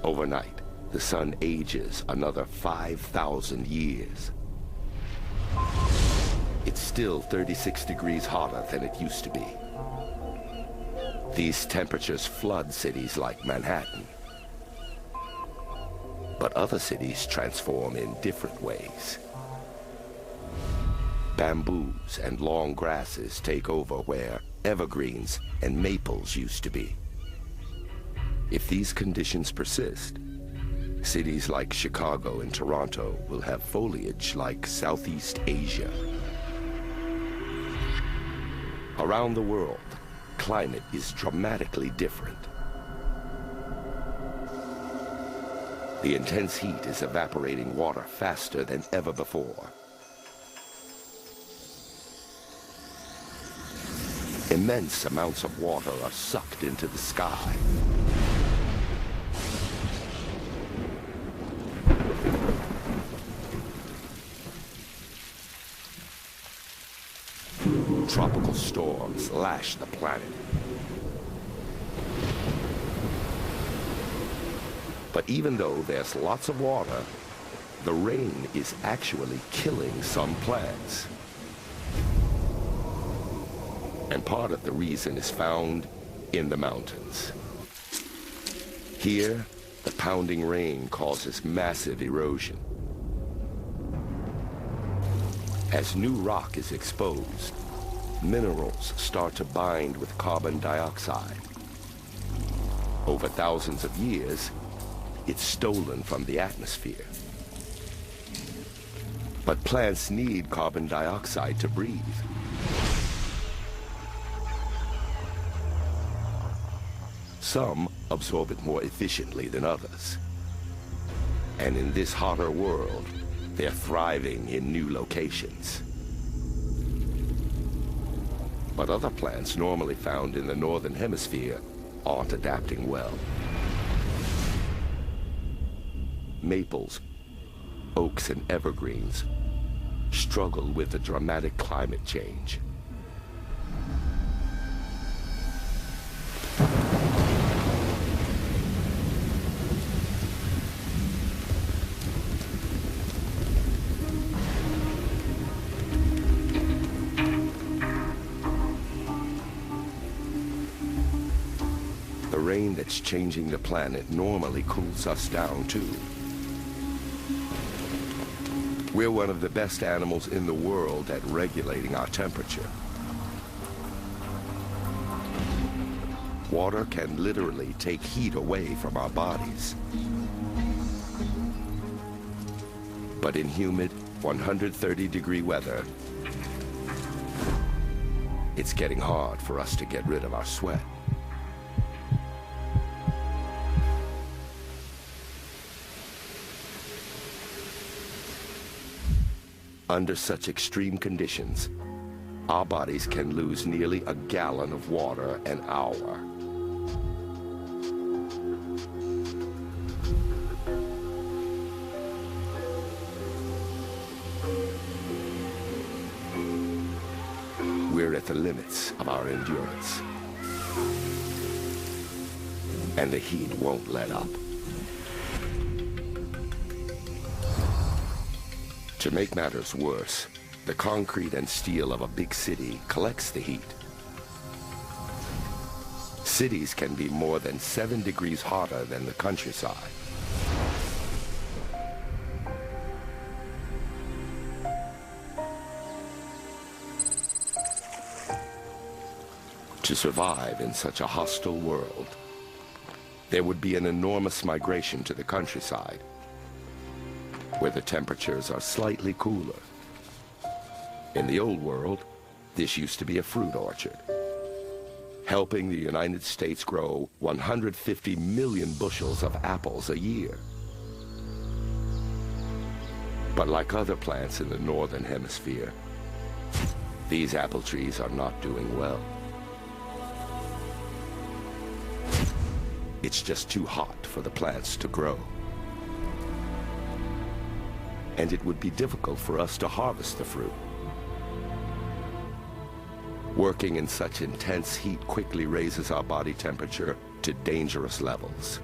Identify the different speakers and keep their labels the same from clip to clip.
Speaker 1: Overnight, the sun ages another 5,000 years. It's still 36 degrees hotter than it used to be. These temperatures flood cities like Manhattan. But other cities transform in different ways. Bamboos and long grasses take over where evergreens and maples used to be. If these conditions persist, cities like Chicago and Toronto will have foliage like Southeast Asia. Around the world, climate is dramatically different. The intense heat is evaporating water faster than ever before. Immense amounts of water are sucked into the sky. Tropical storms lash the planet. But even though there's lots of water, the rain is actually killing some plants. And part of the reason is found in the mountains. Here, the pounding rain causes massive erosion. As new rock is exposed, minerals start to bind with carbon dioxide. Over thousands of years, it's stolen from the atmosphere. But plants need carbon dioxide to breathe. Some absorb it more efficiently than others. And in this hotter world, they're thriving in new locations. But other plants normally found in the northern hemisphere aren't adapting well. Maples, oaks, and evergreens struggle with the dramatic climate change. The rain that's changing the planet normally cools us down too. We're one of the best animals in the world at regulating our temperature. Water can literally take heat away from our bodies. But in humid, 130-degree weather, it's getting hard for us to get rid of our sweat. Under such extreme conditions, our bodies can lose nearly a gallon of water an hour. We're at the limits of our endurance. And the heat won't let up. To make matters worse, the concrete and steel of a big city collects the heat. Cities can be more than 7 degrees hotter than the countryside. To survive in such a hostile world, there would be an enormous migration to the countryside, where the temperatures are slightly cooler. In the old world, this used to be a fruit orchard, helping the United States grow 150 million bushels of apples a year. But like other plants in the northern hemisphere, these apple trees are not doing well. It's just too hot for the plants to grow. And it would be difficult for us to harvest the fruit. Working in such intense heat quickly raises our body temperature to dangerous levels.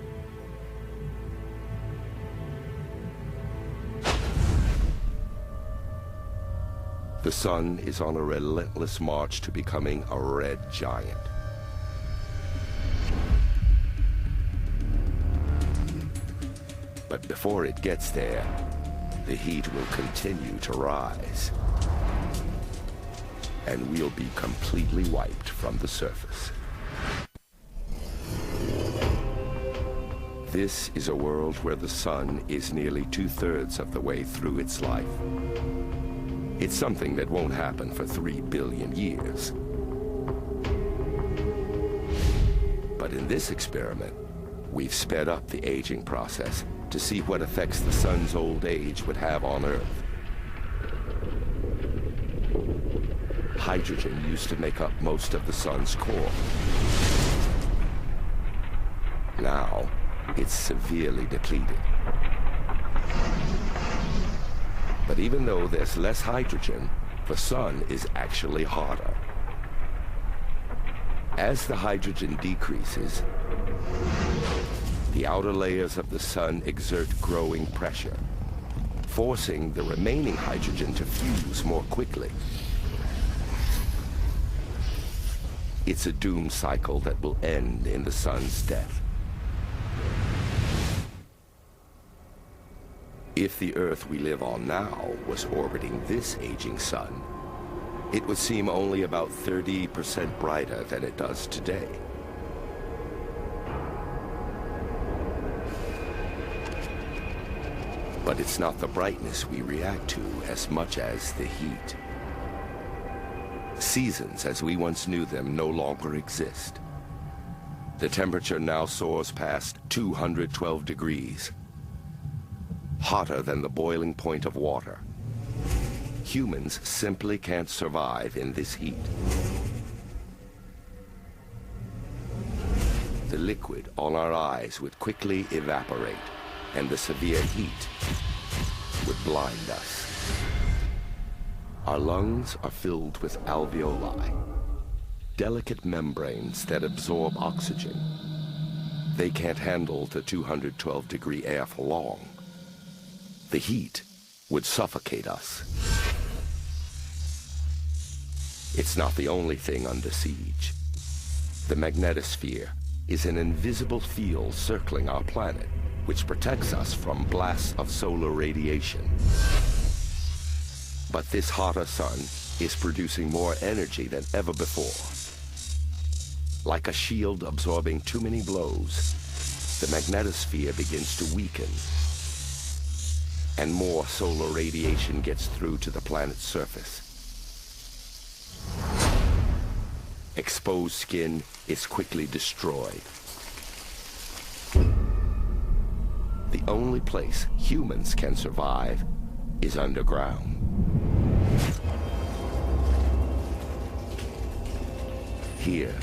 Speaker 1: The sun is on a relentless march to becoming a red giant. But before it gets there, the heat will continue to rise. And we'll be completely wiped from the surface. This is a world where the sun is nearly 2/3 of the way through its life. It's something that won't happen for 3 billion years. But in this experiment, we've sped up the aging process to see what effects the sun's old age would have on Earth. Hydrogen used to make up most of the sun's core. Now, it's severely depleted. But even though there's less hydrogen, the sun is actually hotter. As the hydrogen decreases, the outer layers of the sun exert growing pressure, forcing the remaining hydrogen to fuse more quickly. It's a doom cycle that will end in the sun's death. If the Earth we live on now was orbiting this aging sun, it would seem only about 30% brighter than it does today. But it's not the brightness we react to as much as the heat. Seasons as we once knew them no longer exist. The temperature now soars past 212 degrees, hotter than the boiling point of water. Humans simply can't survive in this heat. The liquid on our eyes would quickly evaporate, and the severe heat would blind us. Our lungs are filled with alveoli, delicate membranes that absorb oxygen. They can't handle the 212-degree air for long. The heat would suffocate us. It's not the only thing under siege. The magnetosphere is an invisible field circling our planet, which protects us from blasts of solar radiation. But this hotter sun is producing more energy than ever before. Like a shield absorbing too many blows, the magnetosphere begins to weaken, and more solar radiation gets through to the planet's surface. Exposed skin is quickly destroyed. The only place humans can survive is underground. Here,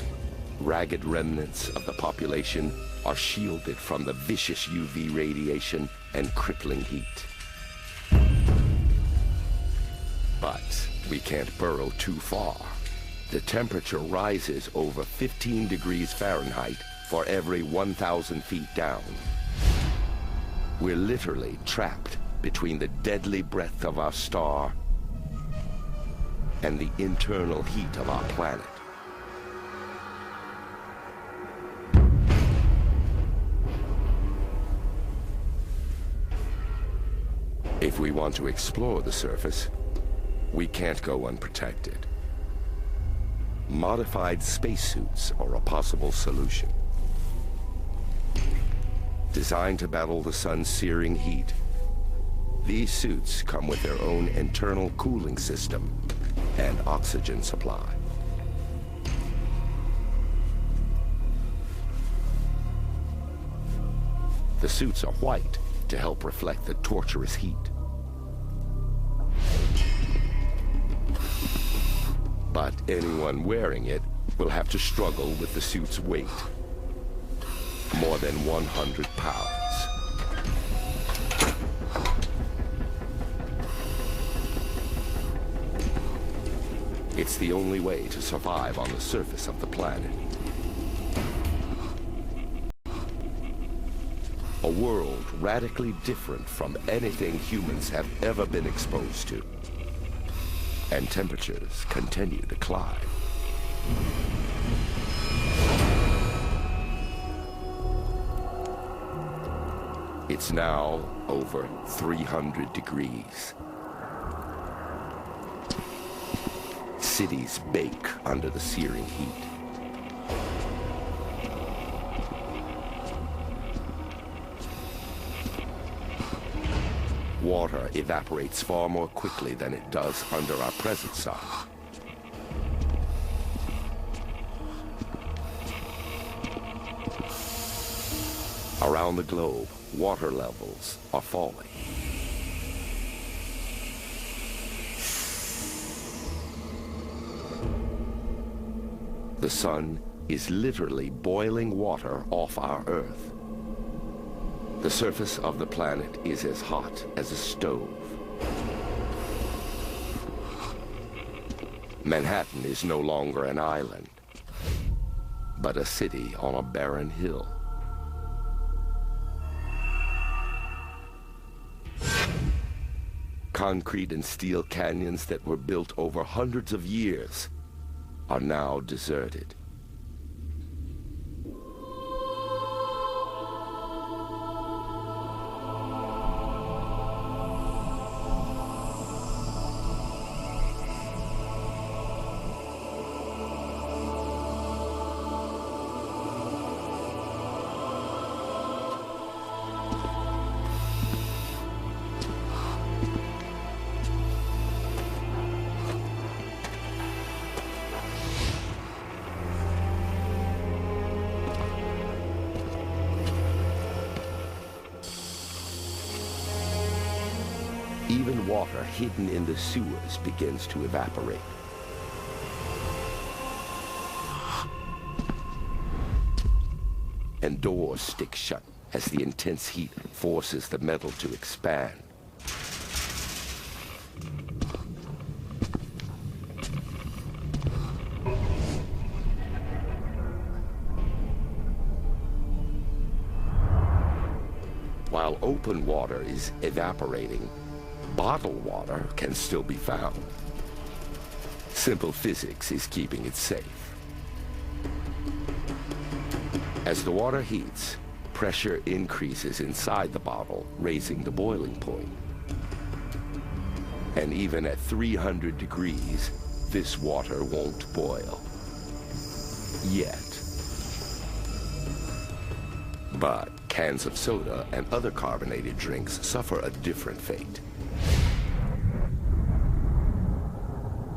Speaker 1: ragged remnants of the population are shielded from the vicious UV radiation and crippling heat. But we can't burrow too far. The temperature rises over 15 degrees Fahrenheit for every 1,000 feet down. We're literally trapped between the deadly breath of our star and the internal heat of our planet. If we want to explore the surface, we can't go unprotected. Modified spacesuits are a possible solution. Designed to battle the sun's searing heat, these suits come with their own internal cooling system and oxygen supply. The suits are white to help reflect the torturous heat. But anyone wearing it will have to struggle with the suit's weight. More than 100 pounds. It's the only way to survive on the surface of the planet. A world radically different from anything humans have ever been exposed to. and temperatures continue to climb. It's now over 300 degrees. Cities bake under the searing heat. Water evaporates far more quickly than it does under our present sun. Around the globe, water levels are falling. The sun is literally boiling water off our Earth. The surface of the planet is as hot as a stove. Manhattan is no longer an island, but a city on a barren hill. Concrete and steel canyons that were built over hundreds of years are now deserted. Even water hidden in the sewers begins to evaporate. And doors stick shut as the intense heat forces the metal to expand. While open water is evaporating, bottled water can still be found. Simple physics is keeping it safe. As the water heats, pressure increases inside the bottle, raising the boiling point. And even at 300 degrees, this water won't boil. Yet. But cans of soda and other carbonated drinks suffer a different fate.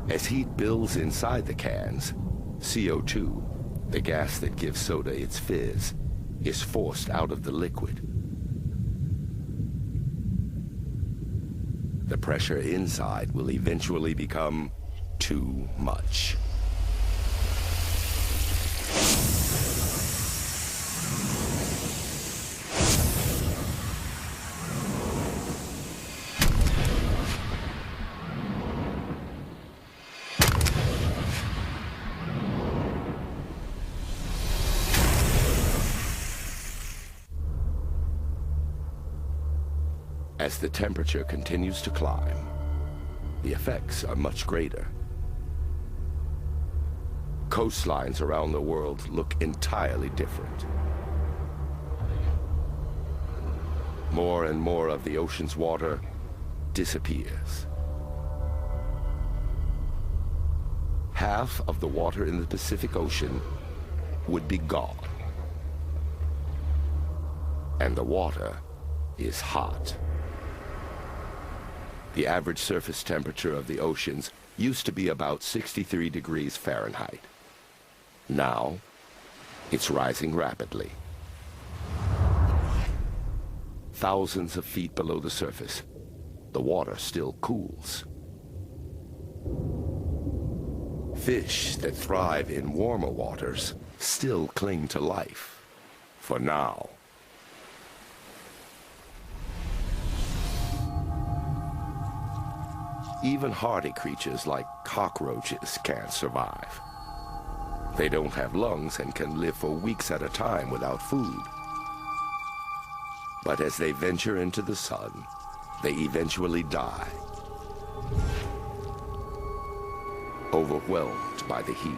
Speaker 1: As heat builds inside the cans, CO2, the gas that gives soda its fizz, is forced out of the liquid. The pressure inside will eventually become too much. As the temperature continues to climb, the effects are much greater. Coastlines around the world look entirely different. More and more of the ocean's water disappears. Half of the water in the Pacific Ocean would be gone. And the water is hot. The average surface temperature of the oceans used to be about 63 degrees Fahrenheit. Now, it's rising rapidly. Thousands of feet below the surface, the water still cools. Fish that thrive in warmer waters still cling to life, for now. Even hardy creatures like cockroaches can't survive. They don't have lungs and can live for weeks at a time without food. But as they venture into the sun, they eventually die. overwhelmed by the heat.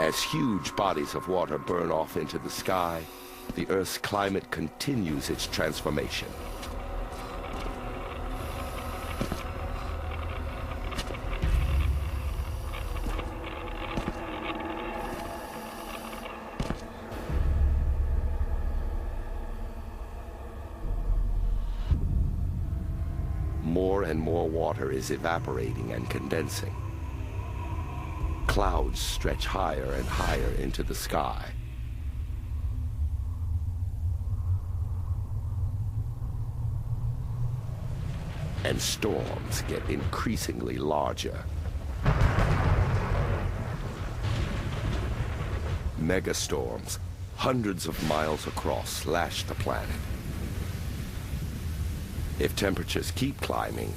Speaker 1: As huge bodies of water burn off into the sky, the Earth's climate continues its transformation. More and more water is evaporating and condensing. Clouds stretch higher and higher into the sky. And storms get increasingly larger. Megastorms, hundreds of miles across, lash the planet. If temperatures keep climbing,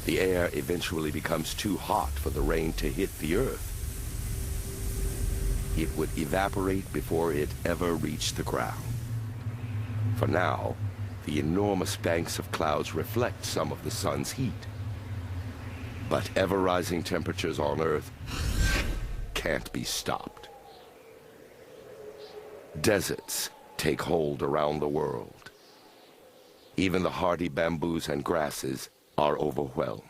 Speaker 1: the air eventually becomes too hot for the rain to hit the Earth. It would evaporate before it ever reached the ground. For now, the enormous banks of clouds reflect some of the sun's heat. But ever-rising temperatures on Earth can't be stopped. Deserts take hold around the world. Even the hardy bamboos and grasses are overwhelmed.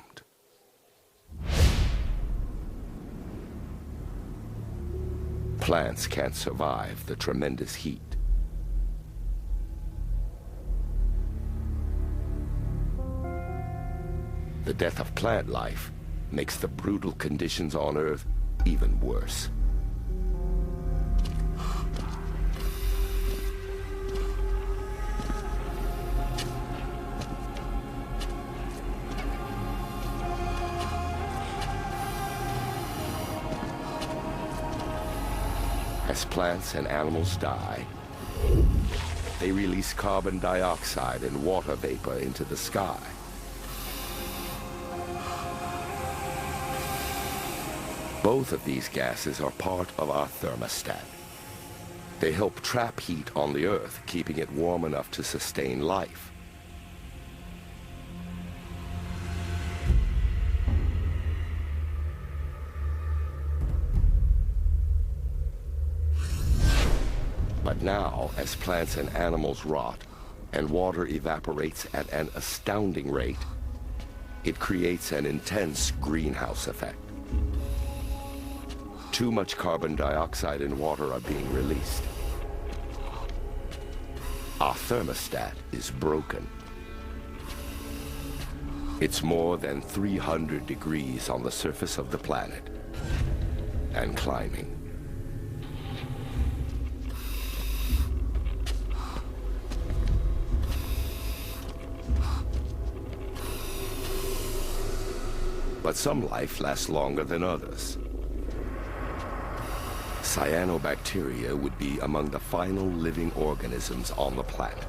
Speaker 1: Plants can't survive the tremendous heat. The death of plant life makes the brutal conditions on Earth even worse. As plants and animals die, they release carbon dioxide and water vapor into the sky. Both of these gases are part of our thermostat. They help trap heat on the Earth, keeping it warm enough to sustain life. But now, as plants and animals rot, and water evaporates at an astounding rate, it creates an intense greenhouse effect. Too much carbon dioxide and water are being released. Our thermostat is broken. It's more than 300 degrees on the surface of the planet, and climbing. But some life lasts longer than others. Cyanobacteria would be among the final living organisms on the planet.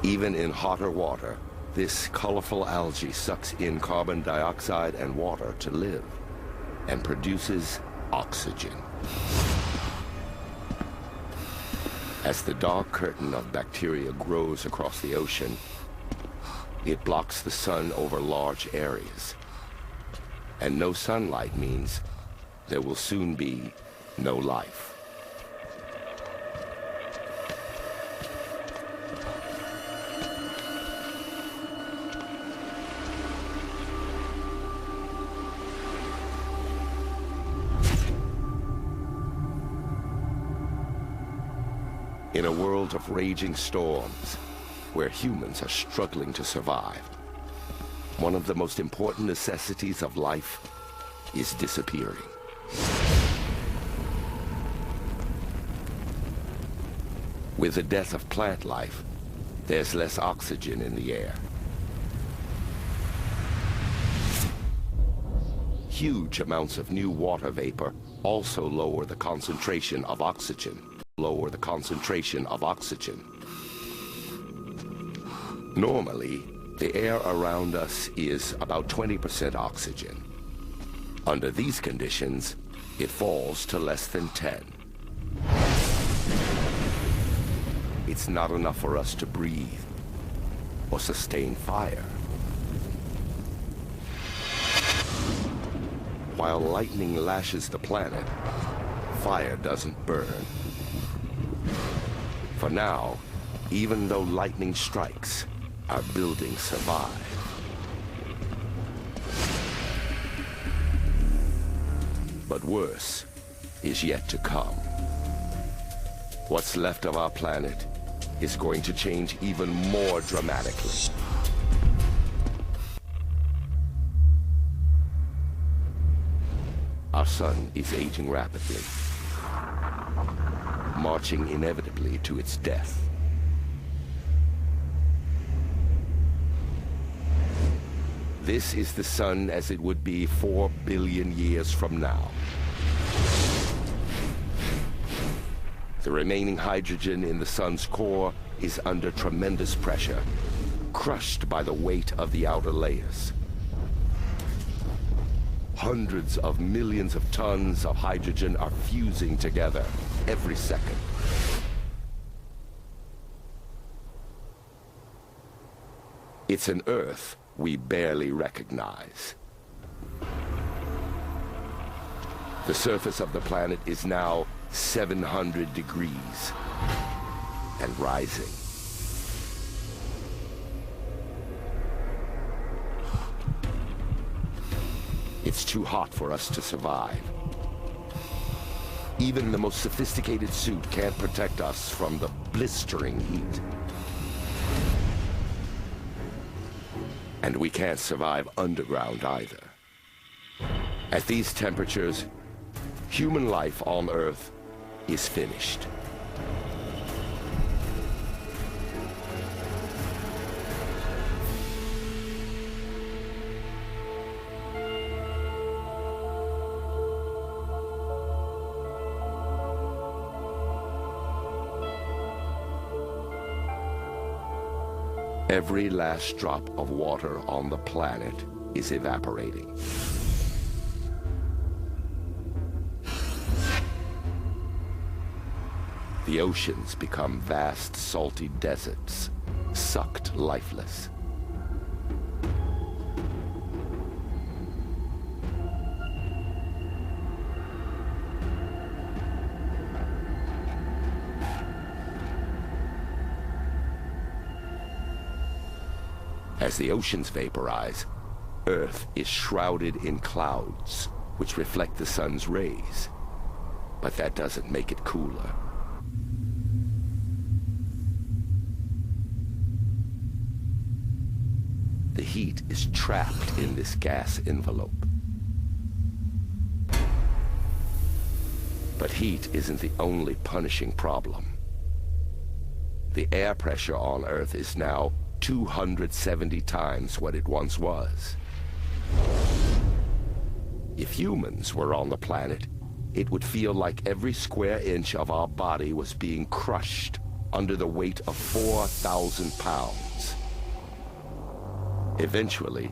Speaker 1: Even in hotter water, this colorful algae sucks in carbon dioxide and water to live, and produces oxygen. As the dark curtain of bacteria grows across the ocean, it blocks the sun over large areas. And no sunlight means there will soon be no life. In a world of raging storms, where humans are struggling to survive, one of the most important necessities of life is disappearing. With the death of plant life, there's less oxygen in the air. Huge amounts of new water vapor also lower the concentration of oxygen. Normally, the air around us is about 20% oxygen. Under these conditions, it falls to less than 10. It's not enough for us to breathe or sustain fire. While lightning lashes the planet, fire doesn't burn. For now, even though lightning strikes, our buildings survive. But worse is yet to come. What's left of our planet is going to change even more dramatically. Our sun is aging rapidly, marching inevitably to its death. This is the sun as it would be 4 billion years from now. The remaining hydrogen in the sun's core is under tremendous pressure, crushed by the weight of the outer layers. Hundreds of millions of tons of hydrogen are fusing together every second. It's an Earth we barely recognize. The surface of the planet is now 700 degrees and rising. It's too hot for us to survive. Even the most sophisticated suit can't protect us from the blistering heat. And we can't survive underground either. At these temperatures, human life on Earth is finished. Every last drop of water on the planet is evaporating. The oceans become vast salty deserts, sucked lifeless. As the oceans vaporize, Earth is shrouded in clouds, which reflect the sun's rays. But that doesn't make it cooler. The heat is trapped in this gas envelope. But heat isn't the only punishing problem. The air pressure on Earth is now 270 times what it once was. If humans were on the planet, it would feel like every square inch of our body was being crushed under the weight of 4,000 pounds. Eventually,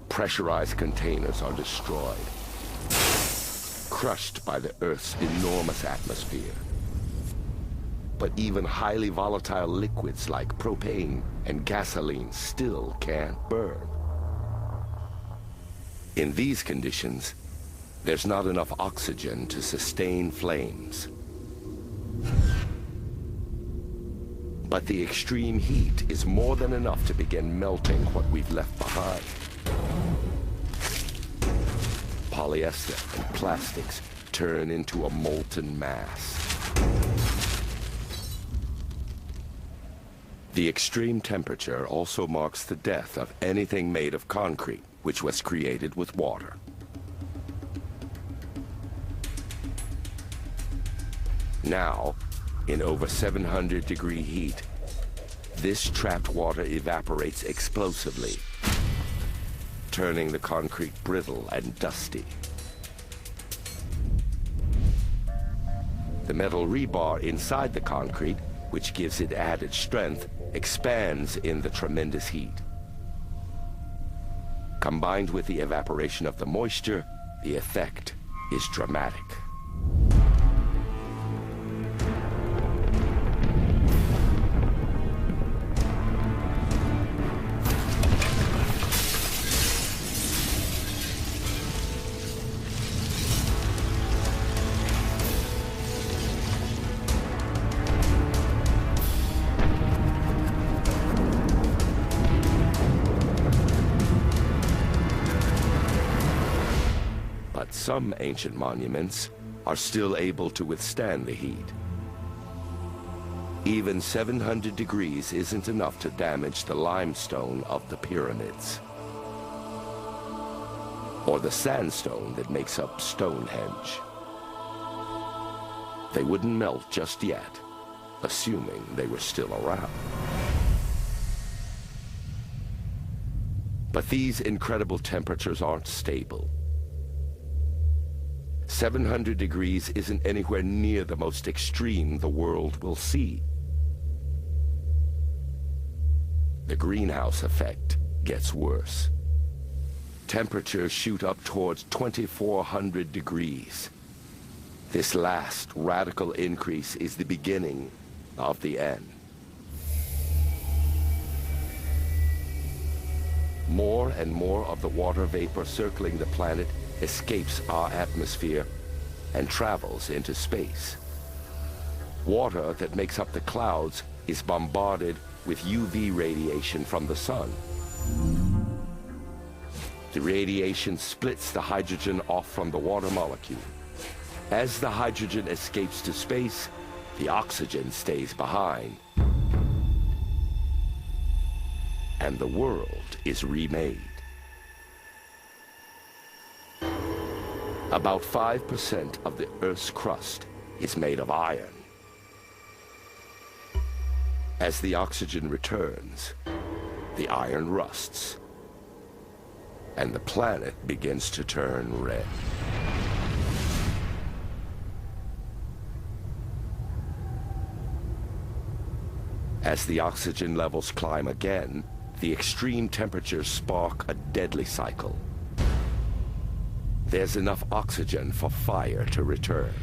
Speaker 1: pressurized containers are destroyed, crushed by the Earth's enormous atmosphere. But even highly volatile liquids like propane and gasoline still can't burn. In these conditions, there's not enough oxygen to sustain flames. But the extreme heat is more than enough to begin melting what we've left behind. Polyester and plastics turn into a molten mass. The extreme temperature also marks the death of anything made of concrete, which was created with water. Now, in over 700-degree heat, this trapped water evaporates explosively, turning the concrete brittle and dusty. The metal rebar inside the concrete, which gives it added strength, expands in the tremendous heat. Combined with the evaporation of the moisture, The effect is dramatic. Some ancient monuments are still able to withstand the heat. Even 700 degrees isn't enough to damage the limestone of the pyramids, or the sandstone that makes up Stonehenge. They wouldn't melt just yet, assuming they were still around. But these incredible temperatures aren't stable. 700 degrees isn't anywhere near the most extreme the world will see. The greenhouse effect gets worse. Temperatures shoot up towards 2,400 degrees. This last radical increase is the beginning of the end. More and more of the water vapor circling the planet escapes our atmosphere and travels into space. Water that makes up the clouds is bombarded with UV radiation from the sun. The radiation splits the hydrogen off from the water molecule. As the hydrogen escapes to space, the oxygen stays behind. And the world is remade. About 5% of the Earth's crust is made of iron. As the oxygen returns, the iron rusts, and the planet begins to turn red. As the oxygen levels climb again, the extreme temperatures spark a deadly cycle. There's enough oxygen for fire to return.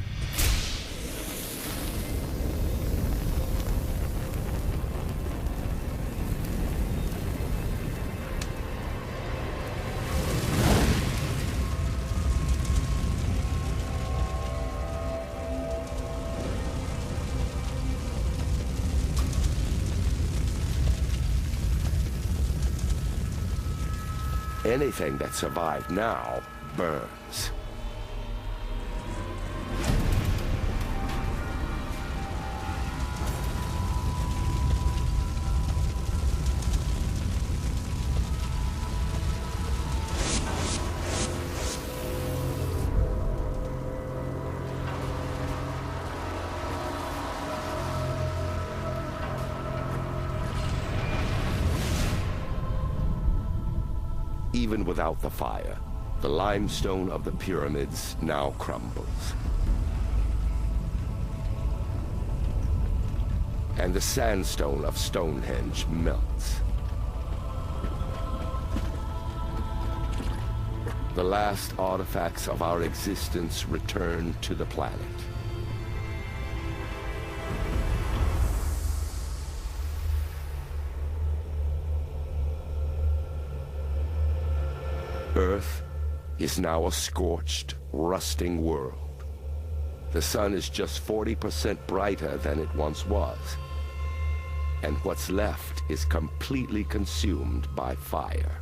Speaker 1: Anything that survived now burns. Even without the fire, the limestone of the pyramids now crumbles. And the sandstone of Stonehenge melts. The last artifacts of our existence return to the planet. Earth is now a scorched, rusting world. The sun is just 40% brighter than it once was. And what's left is completely consumed by fire.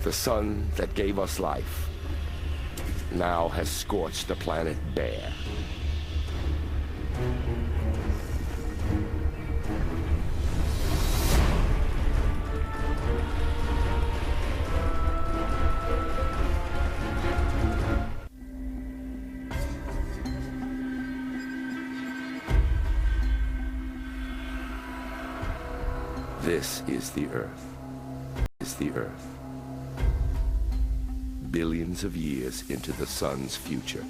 Speaker 1: The sun that gave us life now has scorched the planet bare. This is the Earth. Billions of years into the sun's future.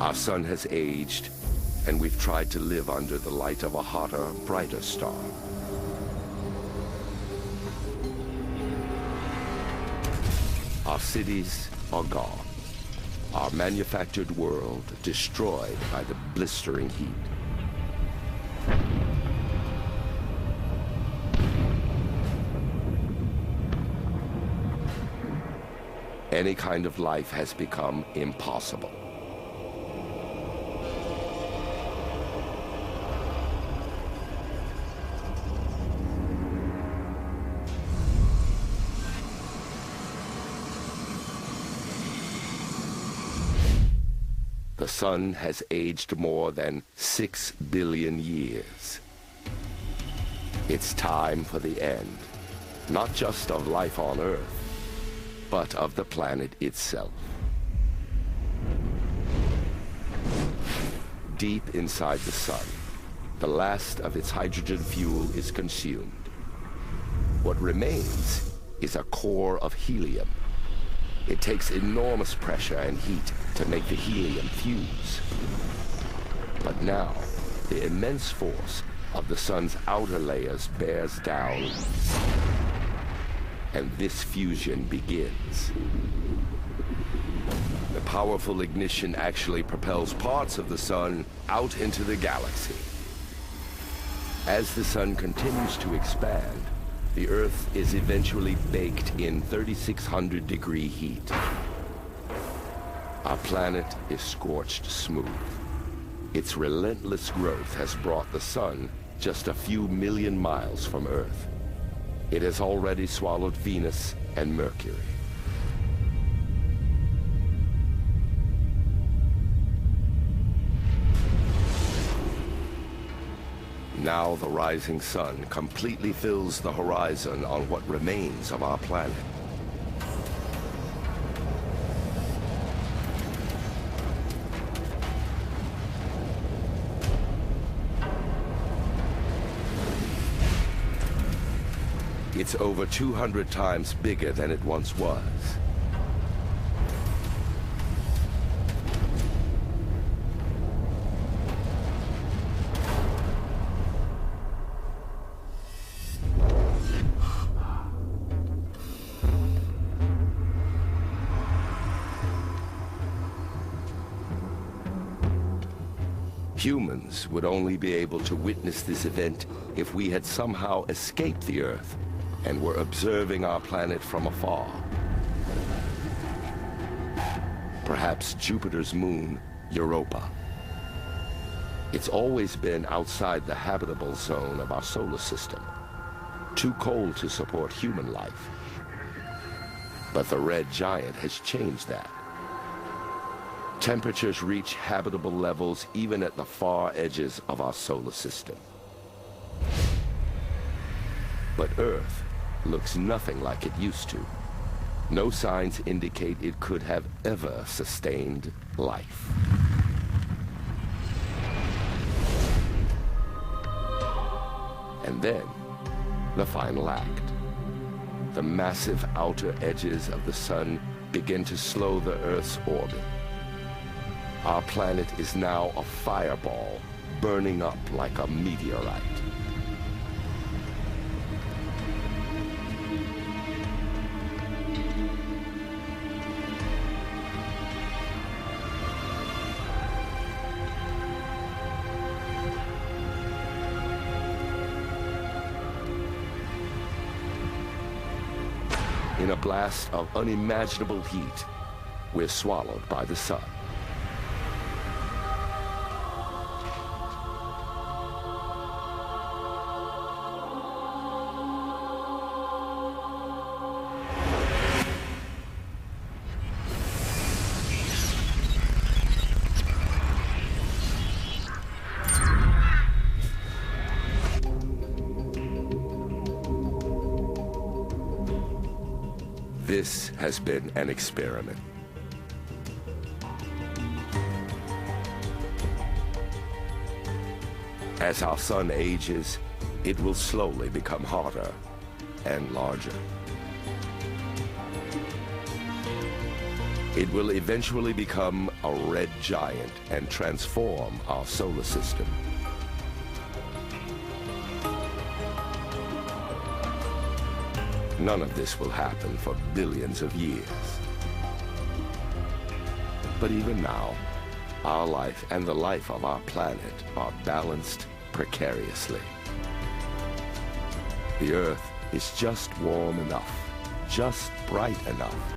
Speaker 1: Our sun has aged, and we've tried to live under the light of a hotter, brighter star. Our cities are gone. Our manufactured world destroyed by the blistering heat. Any kind of life has become impossible. The sun has aged more than 6 billion years. It's time for the end, not just of life on Earth, but of the planet itself. Deep inside the sun, the last of its hydrogen fuel is consumed. What remains is a core of helium. It takes enormous pressure and heat to make the helium fuse. But now, the immense force of the sun's outer layers bears down, and this fusion begins. The powerful ignition actually propels parts of the sun out into the galaxy. As the sun continues to expand, the Earth is eventually baked in 3,600-degree heat. Our planet is scorched smooth. Its relentless growth has brought the sun just a few million miles from Earth. It has already swallowed Venus and Mercury. Now the rising sun completely fills the horizon on what remains of our planet. It's over 200 times bigger than it once was. Humans would only be able to witness this event if we had somehow escaped the Earth and were observing our planet from afar. Perhaps Jupiter's moon, Europa. It's always been outside the habitable zone of our solar system, too cold to support human life. But the red giant has changed that. Temperatures reach habitable levels even at the far edges of our solar system. But Earth looks nothing like it used to. No signs indicate it could have ever sustained life. And then, the final act. The massive outer edges of the sun begin to slow the Earth's orbit. Our planet is now a fireball, burning up like a meteorite. In a blast of unimaginable heat, we're swallowed by the sun. This has been an experiment. As our sun ages, it will slowly become hotter and larger. It will eventually become a red giant and transform our solar system. None of this will happen for billions of years. But even now, our life and the life of our planet are balanced precariously. The Earth is just warm enough, just bright enough,